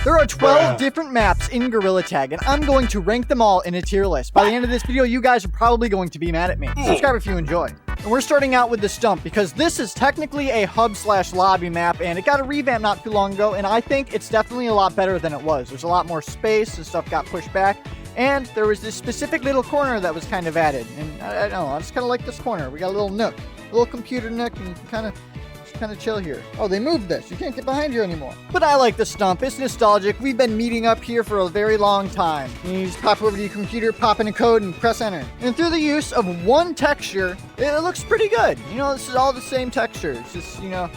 There are 12 different maps in Gorilla Tag, and I'm going to rank them all in a tier list. By the end of this video, you guys are probably going to be mad at me. Subscribe if you enjoy. And we're starting out with the Stump, because this is technically a hub/lobby map, and it got a revamp not too long ago, and I think it's definitely a lot better than it was. There's a lot more space, and stuff got pushed back, and there was this specific little corner that was kind of added. And I don't know, I just kind of like this corner. We got a little nook, a little computer nook, and you can kind of chill here. Oh, they moved this. You can't get behind here anymore. But I like the Stump. It's nostalgic. We've been meeting up here for a very long time. You just pop over to your computer, pop in a code, and press enter. And through the use of one texture, it looks pretty good. You know, this is all the same texture. It's just, you know,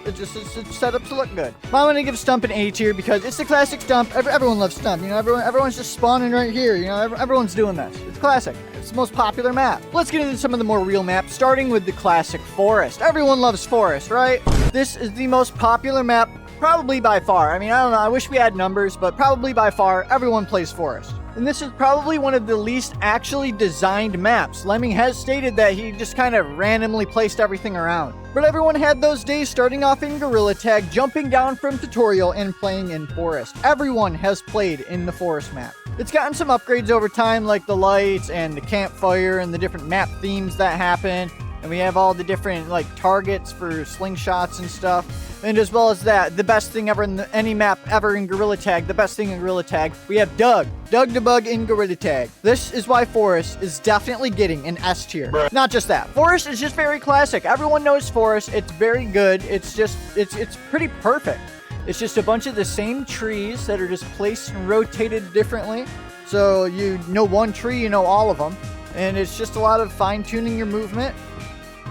it's set up to look good. But I'm gonna give Stump an A tier because it's the classic Stump. Everyone loves Stump. You know, everyone's just spawning right here. You know, everyone's doing this. It's classic. It's the most popular map. Let's get into some of the more real maps, starting with the classic Forest. Everyone loves Forest, right? This is the most popular map, probably by far. I mean, I don't know. I wish we had numbers, but probably by far, everyone plays Forest. And this is probably one of the least actually designed maps. Lemming has stated that he just kind of randomly placed everything around. But everyone had those days starting off in Gorilla Tag, jumping down from tutorial and playing in Forest. Everyone has played in the Forest map. It's gotten some upgrades over time, like the lights and the campfire and the different map themes that happen. And we have all the different like targets for slingshots and stuff. And as well as that, the best thing ever in any map ever in Gorilla Tag, the best thing in Gorilla Tag, we have Doug the Bug in Gorilla Tag. This is why Forest is definitely getting an S tier. Not just that, Forest is just very classic. Everyone knows Forest. It's very good. It's just, it's pretty perfect. It's just a bunch of the same trees that are just placed and rotated differently. So you know one tree, you know all of them. And it's just a lot of fine-tuning your movement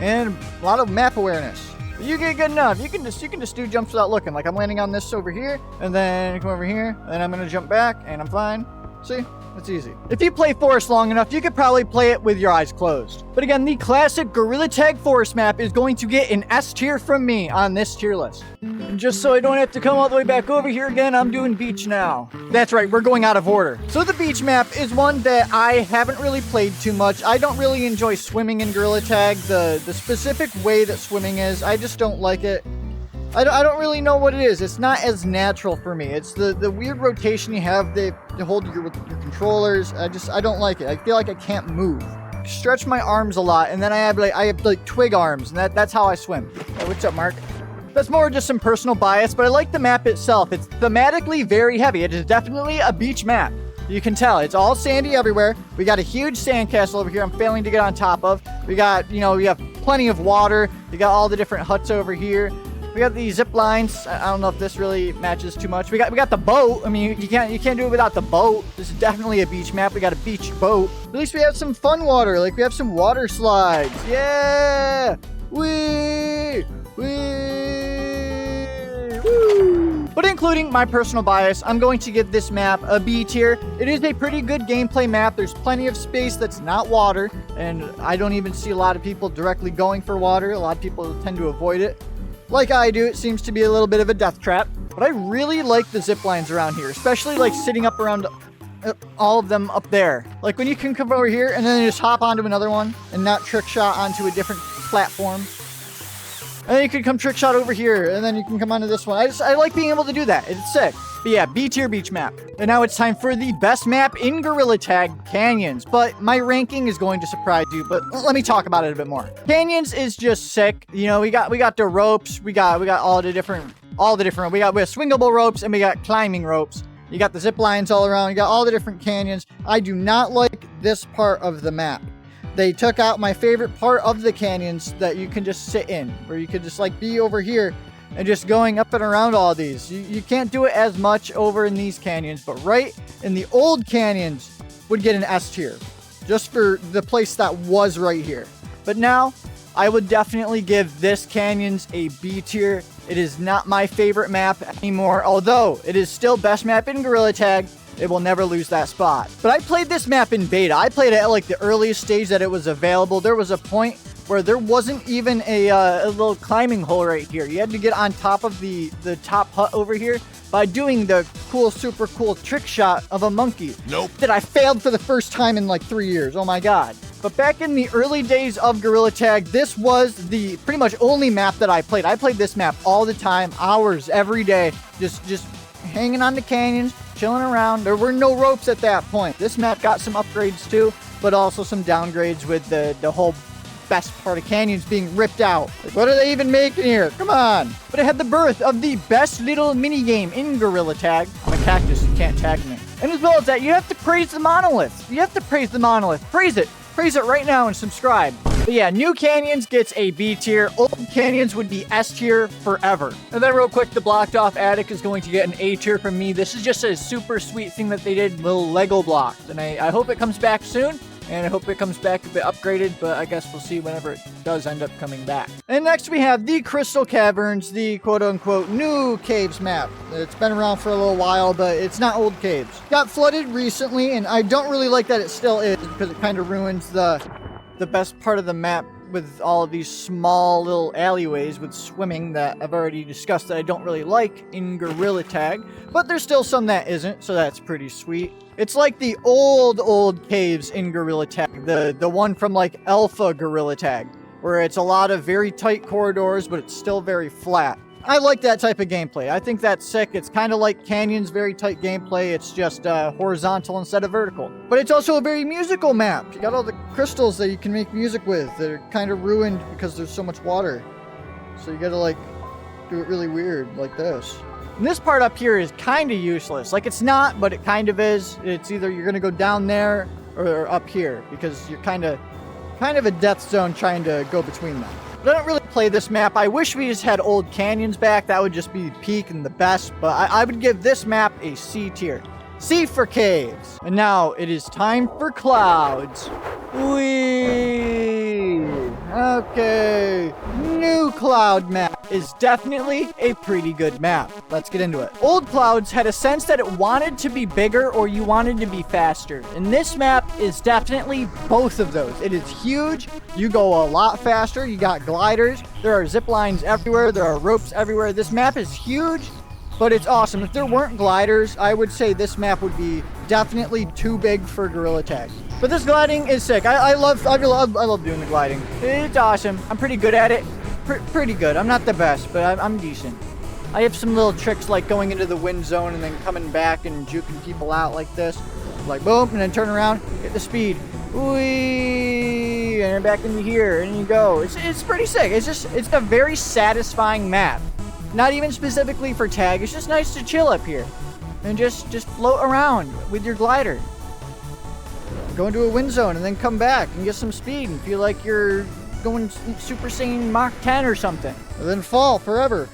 and a lot of map awareness. You get good enough. You can just do jumps without looking. Like I'm landing on this over here, and then come over here, and then I'm gonna jump back, and I'm fine. See? It's easy. If you play Forest long enough, you could probably play it with your eyes closed. But again, the classic Gorilla Tag Forest map is going to get an S tier from me on this tier list. And just so I don't have to come all the way back over here again, I'm doing beach now. That's right, we're going out of order. So the beach map is one that I haven't really played too much. I don't really enjoy swimming in Gorilla Tag. The specific way that swimming is, I just don't like it. I don't really know what it is. It's not as natural for me. It's the weird rotation you have to hold your controllers. I don't like it. I feel like I can't move. Stretch my arms a lot, and then I have like twig arms, and that's how I swim. Hey, what's up, Mark? That's more just some personal bias, but I like the map itself. It's thematically very heavy. It is definitely a beach map. You can tell it's all sandy everywhere. We got a huge sandcastle over here I'm failing to get on top of. We got, you know, we have plenty of water. We got all the different huts over here. We got these zip lines. I don't know if this really matches too much. We got the boat. I mean, you can't do it without the boat. This is definitely a beach map. We got a beach boat. At least we have some fun water. Like we have some water slides. Yeah! Woo! But including my personal bias, I'm going to give this map a B tier. It is a pretty good gameplay map. There's plenty of space that's not water, and I don't even see a lot of people directly going for water. A lot of people tend to avoid it. Like I do, it seems to be a little bit of a death trap. But I really like the zip lines around here, especially like sitting up around all of them up there. Like when you can come over here and then you just hop onto another one and not trick shot onto a different platform. And then you can come trick shot over here, and then you can come onto this one. I like being able to do that. It's sick. But yeah, B tier beach map. And now it's time for the best map in Gorilla Tag, Canyons. But my ranking is going to surprise you, but let me talk about it a bit more. Canyons is just sick. You know, we got the ropes, we got all the different, we have swingable ropes, and we got climbing ropes. You got the zip lines all around, you got all the different canyons. I do not like this part of the map. They took out my favorite part of the canyons that you can just sit in, where you could just like be over here and just going up and around all these. You can't do it as much over in these canyons, but right in the old canyons would get an S tier, just for the place that was right here. But now, I would definitely give this canyons a B tier. It is not my favorite map anymore, although it is still best map in Gorilla Tag. It will never lose that spot. But I played this map in beta. I played it at like the earliest stage that it was available. There was a point where there wasn't even a little climbing hole right here. You had to get on top of the top hut over here by doing the cool, super cool trick shot of a monkey. Nope. That I failed for the first time in like 3 years. Oh my god. But back in the early days of Gorilla Tag, this was the pretty much only map that I played. I played this map all the time, hours every day, just hanging on the canyons, chilling around. There were no ropes at that point. This map got some upgrades too, but also some downgrades with the whole best part of canyons being ripped out. Like, what are they even making here? Come on. But it had the birth of the best little mini game in Gorilla Tag. I'm a cactus, you can't tag me. And as well as that, you have to praise the monolith. You have to praise the monolith. Praise it. Praise it right now and subscribe. But yeah, New Canyons gets a B tier. Old Canyons would be S tier forever. And then real quick, the blocked off attic is going to get an A tier from me. This is just a super sweet thing that they did, little Lego blocks. And I hope it comes back soon. And I hope it comes back a bit upgraded, but I guess we'll see whenever it does end up coming back. And next we have the Crystal Caverns, the quote-unquote new caves map. It's been around for a little while, but it's not old caves. Got flooded recently, and I don't really like that it still is, because it kind of ruins the best part of the map with all of these small little alleyways with swimming that I've already discussed that I don't really like in Gorilla Tag, but there's still some that isn't, so that's pretty sweet. It's like the old caves in Gorilla Tag, the one from like Alpha Gorilla Tag, where it's a lot of very tight corridors, but it's still very flat. I like that type of gameplay. I think that's sick. It's kind of like Canyon's very tight gameplay. It's just horizontal instead of vertical. But it's also a very musical map. You got all the crystals that you can make music with. They're kind of ruined because there's so much water. So you gotta like do it really weird like this. And this part up here is kind of useless. Like it's not, but it kind of is. It's either you're gonna go down there or up here because you're kind of a death zone trying to go between them. But I don't really play this map. I wish we just had old canyons back. That would just be peak and the best. But I would give this map a C tier. C for caves. And now it is time for clouds. Whee! Okay. New cloud map is definitely a pretty good map. Let's get into it. Old clouds had a sense that it wanted to be bigger or you wanted to be faster. And this map is definitely both of those. It is huge. You go a lot faster. You got gliders. There are zip lines everywhere. There are ropes everywhere. This map is huge, but it's awesome. If there weren't gliders, I would say this map would be definitely too big for Gorilla Tag. But this gliding is sick. I love doing the gliding. It's awesome. I'm pretty good at it. Pretty good. I'm not the best, but I'm decent. I have some little tricks like going into the wind zone and then coming back and juking people out like this. Like boom, and then turn around, get the speed. Whee! And then back into here, and you go. It's pretty sick. It's a very satisfying map. Not even specifically for tag. It's just nice to chill up here and just float around with your glider. Go into a wind zone and then come back and get some speed and feel like you're going Super Saiyan Mach 10 or something. And then fall forever.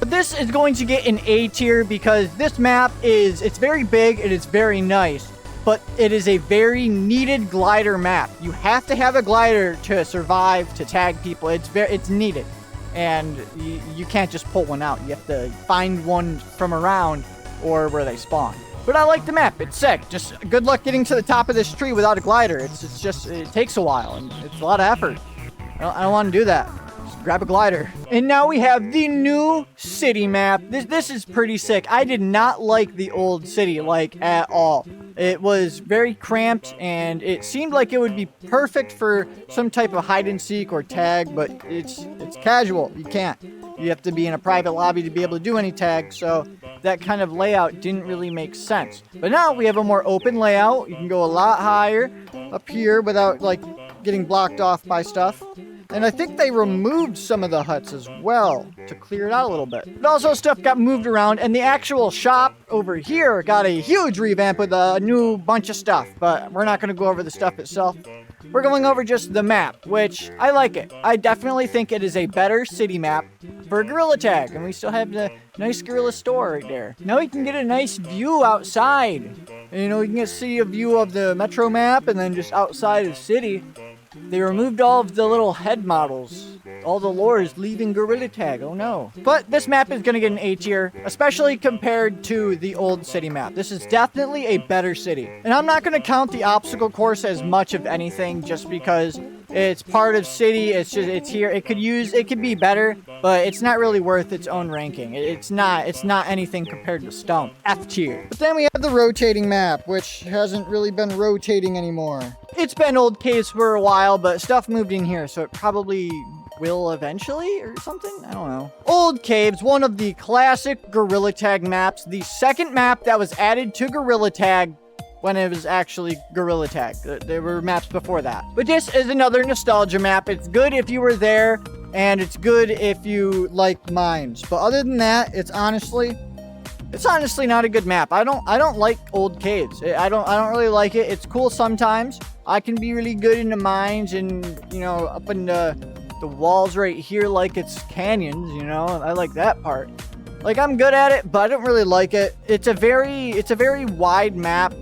But this is going to get an A tier because this map it's very big and it's very nice. But it is a very needed glider map. You have to have a glider to survive, to tag people. It's needed. And you can't just pull one out. You have to find one from around or where they spawn. But I like the map. It's sick. Just good luck getting to the top of this tree without a glider. It takes a while and it's a lot of effort. I don't want to do that. Just grab a glider. And now we have the new city map. This is pretty sick. I did not like the old city like at all. It was very cramped and it seemed like it would be perfect for some type of hide and seek or tag, but it's casual. You can't. You have to be in a private lobby to be able to do any tag, so that kind of layout didn't really make sense. But now we have a more open layout. You can go a lot higher up here without like getting blocked off by stuff. And I think they removed some of the huts as well to clear it out a little bit. But also stuff got moved around and the actual shop over here got a huge revamp with a new bunch of stuff. But we're not going to go over the stuff itself. We're going over just the map, which I like it. I definitely think it is a better city map for Gorilla Tag. And we still have the nice Gorilla store right there. Now we can get a nice view outside. And, you know, you can see a view of the metro map and then just outside of the city. They removed all of the little head models. All the lore is leaving Gorilla Tag. Oh no. But this map is going to get an A tier, especially compared to the old city map. This is definitely a better city. And I'm not going to count the obstacle course as much of anything just because it's part of city. It's here. It could be better, but it's not really worth its own ranking. It's not anything compared to Stump. F tier. But then we have the rotating map, which hasn't really been rotating anymore. It's been old caves for a while, but stuff moved in here, so it probably will eventually or something. I don't know. Old Caves, one of the classic Gorilla Tag maps. The second map that was added to Gorilla Tag when it was actually Gorilla Tag. There were maps before that. But this is another nostalgia map. It's good if you were there, and it's good if you like mines. But other than that, it's honestly not a good map. I don't like Old Caves. I don't really like it. It's cool sometimes. I can be really good in the mines and, you know, up in the walls right here like it's canyons, you know. I like that part. Like, I'm good at it, but I don't really like it. It's a very wide map,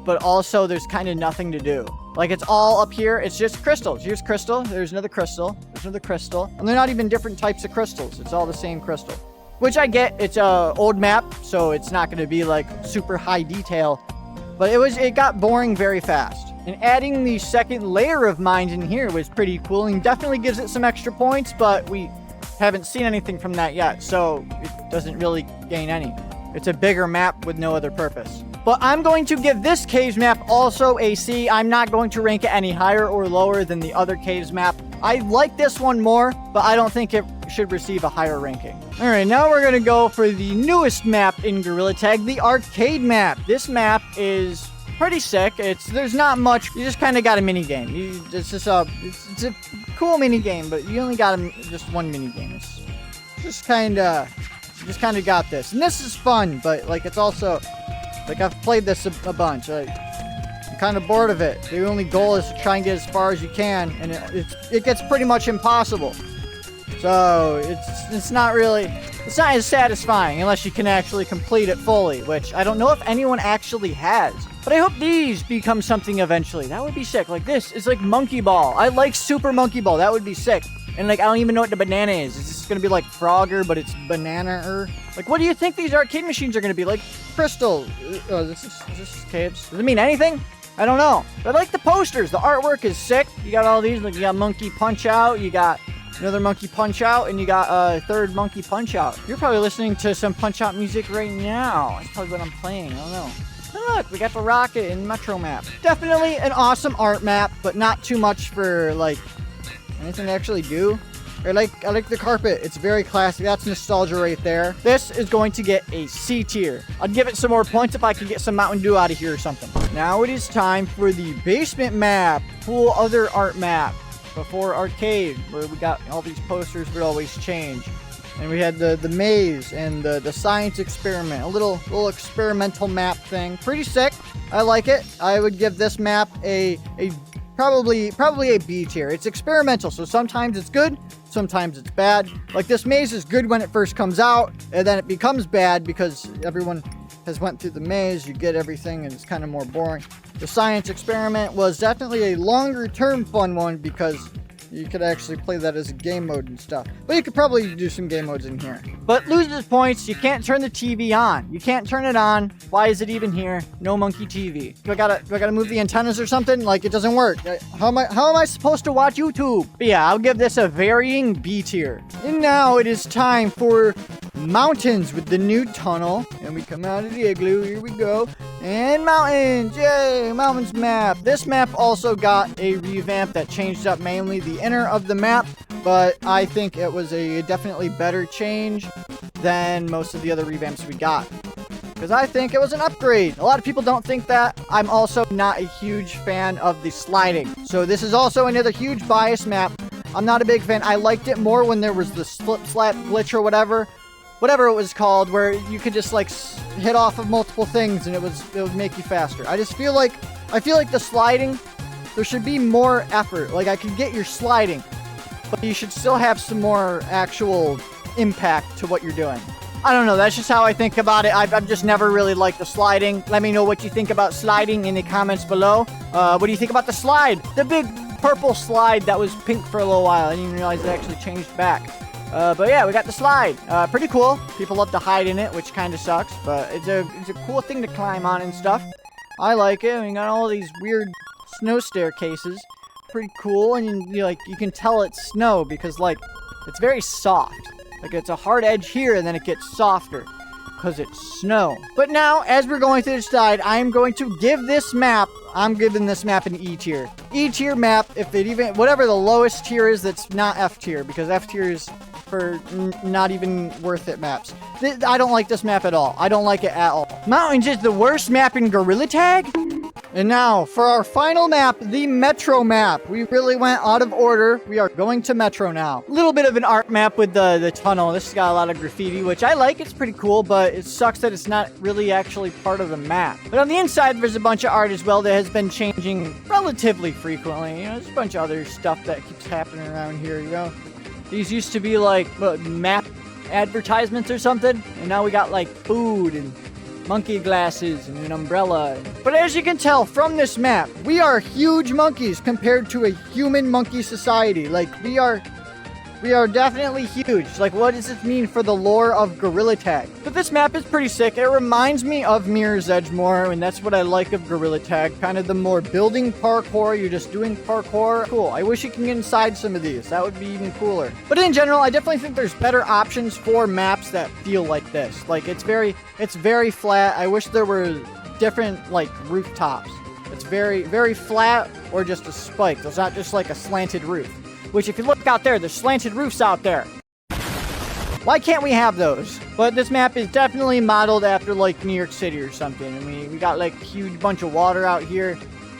but also there's kind of nothing to do. Like, it's all up here. It's just crystals. Here's crystal. There's another crystal. There's another crystal. And they're not even different types of crystals. It's all the same crystal. Which I get. It's a old map, so it's not going to be, like, super high detail. But it got boring very fast. And adding the second layer of mines in here was pretty cool. And definitely gives it some extra points, but we haven't seen anything from that yet. So it doesn't really gain any. It's a bigger map with no other purpose. But I'm going to give this Caves map also a C. I'm not going to rank it any higher or lower than the other Caves map. I like this one more, but I don't think it should receive a higher ranking. Alright, now we're going to go for the newest map in Gorilla Tag, the arcade map. This map is pretty sick. There's not much. You just kind of got a mini game. It's a cool mini game, but you only got just one mini game. It's just kind of got this. And this is fun, but like it's also like I've played this a bunch. I'm kind of bored of it. The only goal is to try and get as far as you can, and it gets pretty much impossible. So it's not as satisfying unless you can actually complete it fully, which I don't know if anyone actually has. But I hope these become something eventually. That would be sick. Like this is like Monkey Ball. I like Super Monkey Ball. That would be sick. And like I don't even know what the banana is. Is this gonna be like Frogger, but it's banana-er? Like what do you think these arcade machines are gonna be? Like Crystal. Oh, is this Caves? Does it mean anything? I don't know. But I like the posters. The artwork is sick. You got all these. Like you got Monkey Punch Out. You got another Monkey Punch Out, and you got a third Monkey Punch Out. You're probably listening to some Punch Out music right now. That's probably what I'm playing. I don't know. Oh, look, we got the rocket and Metro map. Definitely an awesome art map, but not too much for like anything to actually do. I like the carpet. It's very classic. That's nostalgia right there. This is going to get a C tier. I'd give it some more points if I could get some Mountain Dew out of here or something. Now it is time for the basement map. Cool other art map. Before arcade, where we got all these posters would always change. And we had the maze and the science experiment, a little experimental map thing. Pretty sick. I like it. I would give this map a probably a B tier. It's experimental, so sometimes it's good, sometimes it's bad. Like this maze is good when it first comes out, and then it becomes bad because everyone has went through the maze, you get everything, and it's kind of more boring. The science experiment was definitely a longer term fun one because you could actually play that as a game mode and stuff. But you could probably do some game modes in here. But loses points, you can't turn the TV on. You can't turn it on. Why is it even here? No monkey TV. Do I gotta move the antennas or something? Like it doesn't work. How am I supposed to watch YouTube? But yeah, I'll give this a varying B tier. And now it is time for mountains with the new tunnel. And we come out of the igloo. Here we go. And mountains. Yay! Mountains map. This map also got a revamp that changed up mainly the inner of the map, but I think it was a definitely better change than most of the other revamps we got. Because I think it was an upgrade. A lot of people don't think that. I'm also not a huge fan of the sliding. So this is also another huge bias map. I'm not a big fan. I liked it more when there was the slip slap glitch or whatever it was called, where you could just like hit off of multiple things and it would make you faster. I feel like the sliding, there should be more effort. Like I can get your sliding, but you should still have some more actual impact to what you're doing. I don't know, that's just how I think about it. I've just never really liked the sliding. Let me know what you think about sliding in the comments below. What do you think about the slide? The big purple slide that was pink for a little while. I didn't even realize it actually changed back. But yeah, we got the slide. Pretty cool. People love to hide in it, which kind of sucks, but it's a cool thing to climb on and stuff. I like it. We got all these weird snow staircases. Pretty cool, and you can tell it's snow because like it's very soft. Like it's a hard edge here, and then it gets softer because it's snow. But now, as we're going to decide, I'm going to give this map. I'm giving this map an E tier. E tier map, if it even, whatever the lowest tier is that's not F tier, because F tier is for not even worth it maps. I don't like this map at all. I don't like it at all. Mountains is the worst map in Gorilla Tag? And now, for our final map, the Metro map. We really went out of order. We are going to Metro now. A little bit of an art map with the tunnel. This has got a lot of graffiti, which I like. It's pretty cool, but it sucks that it's not really actually part of the map. But on the inside, there's a bunch of art as well that has been changing relatively frequently. You know, there's a bunch of other stuff that keeps happening around here, you know. These used to be like map advertisements or something, and now we got like food and monkey glasses and an umbrella. But as you can tell from this map, we are huge monkeys compared to a human monkey society. Like, we are definitely huge. Like, what does this mean for the lore of Gorilla Tag? But this map is pretty sick. It reminds me of Mirror's Edge more, and that's what I like of Gorilla Tag. Kind of the more building parkour, you're just doing parkour. Cool. I wish you can get inside some of these. That would be even cooler. But in general, I definitely think there's better options for maps that feel like this. Like, it's very flat. I wish there were different, like, rooftops. It's very, very flat or just a spike. There's not just like a slanted roof. Which, if you look out there, there's slanted roofs out there. Why can't we have those? But this map is definitely modeled after, like, New York City or something. I mean, we got, like, a huge bunch of water out here.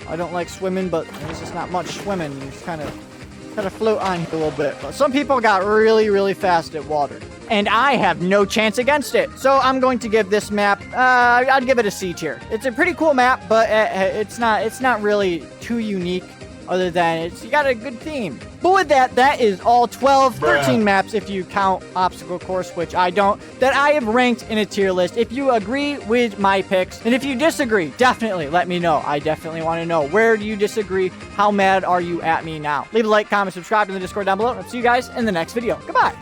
I don't like swimming, but there's just not much swimming. You just kind of float on here a little bit. But some people got really, really fast at water. And I have no chance against it. So I'm going to give this map, I'd give it a C tier. It's a pretty cool map, but it's not really too unique. Other than you got a good theme. But with that, that is all 13 maps if you count Obstacle Course, which I don't, that I have ranked in a tier list. If you agree with my picks, and if you disagree, definitely let me know. I definitely want to know, where do you disagree? How mad are you at me now? Leave a like, comment, subscribe to the Discord down below, and I'll see you guys in the next video. Goodbye.